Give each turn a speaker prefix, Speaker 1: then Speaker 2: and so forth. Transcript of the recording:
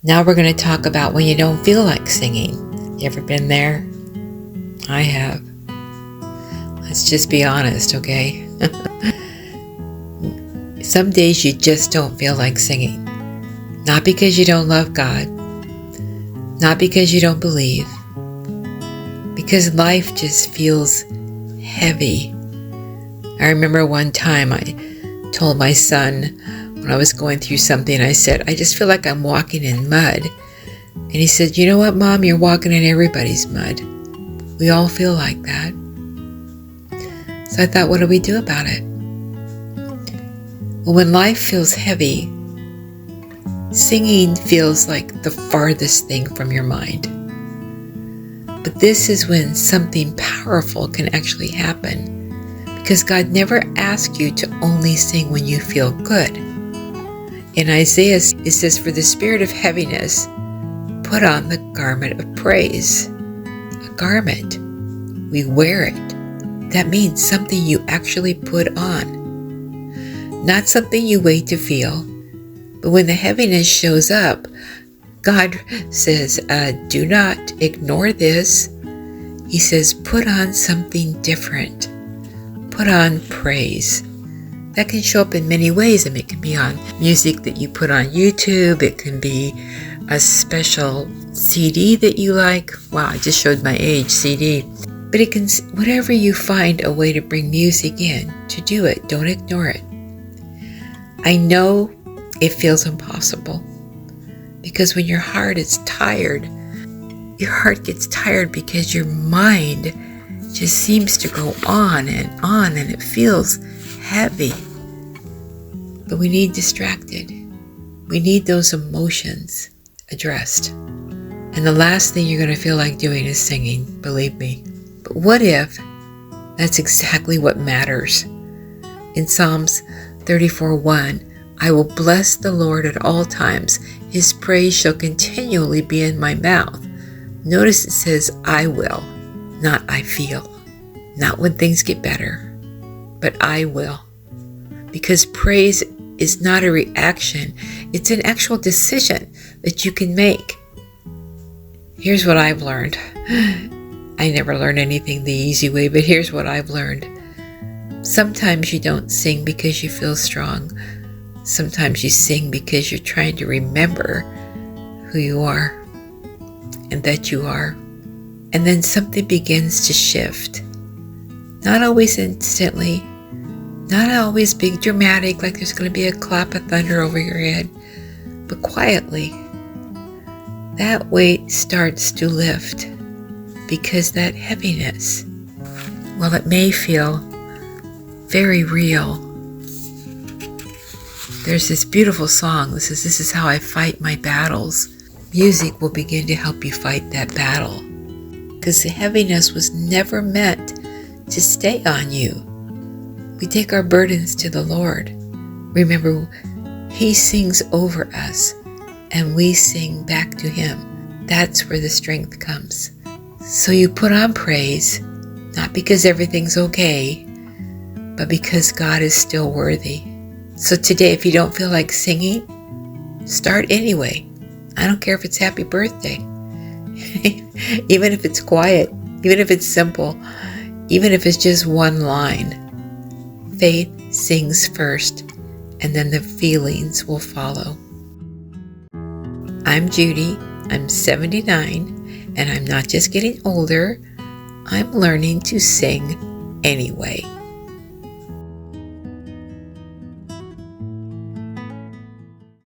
Speaker 1: Now we're going to talk about when you don't feel like singing. You ever been there? I have. Let's just be honest, okay? Some days you just don't feel like singing. Not because you don't love God. Not because you don't believe. Because life just feels heavy. I remember one time I told my son when I was going through something, I said, I just feel like I'm walking in mud. And he said, you know what, Mom? You're walking in everybody's mud. We all feel like that. So I thought, what do we do about it? Well, when life feels heavy, singing feels like the farthest thing from your mind. But this is when something powerful can actually happen, because God never asks you to only sing when you feel good. In Isaiah, it says, for the spirit of heaviness, put on the garment of praise. A garment. We wear it. That means something you actually put on. Not something you wait to feel. But when the heaviness shows up, God says, do not ignore this. He says, put on something different. Put on praise. That can show up in many ways. I mean, it can be on music that you put on YouTube. It can be a special CD that you like. Wow, I just showed my age, CD. But it can, whatever you find a way to bring music in, to do it. Don't ignore it. I know it feels impossible, because when your heart is tired, your heart gets tired because your mind just seems to go on, and it feels heavy. But we need distracted. We need those emotions addressed. And the last thing you're going to feel like doing is singing, believe me. But what if that's exactly what matters? In Psalms 34:1, I will bless the Lord at all times. His praise shall continually be in my mouth. Notice it says, I will, not I feel. Not when things get better, but I will. Because praise is not a reaction. It's an actual decision that you can make. Here's what I've learned. I never learned anything the easy way, but here's what I've learned. Sometimes you don't sing because you feel strong. Sometimes you sing because you're trying to remember who you are and that you are. And then something begins to shift. Not always instantly, not always big dramatic, like there's going to be a clap of thunder over your head, but quietly. That weight starts to lift, because that heaviness, well, it may feel very real. There's this beautiful song that says, this is how I fight my battles. Music will begin to help you fight that battle, because the heaviness was never meant to stay on you. We take our burdens to the Lord. Remember, He sings over us, and we sing back to Him. That's where the strength comes. So you put on praise, not because everything's okay, but because God is still worthy. So today, if you don't feel like singing, start anyway. I don't care if it's happy birthday. Even if it's quiet, even if it's simple, even if it's just one line. Faith sings first, and then the feelings will follow. I'm Judy. I'm 79, and I'm not just getting older. I'm learning to sing anyway.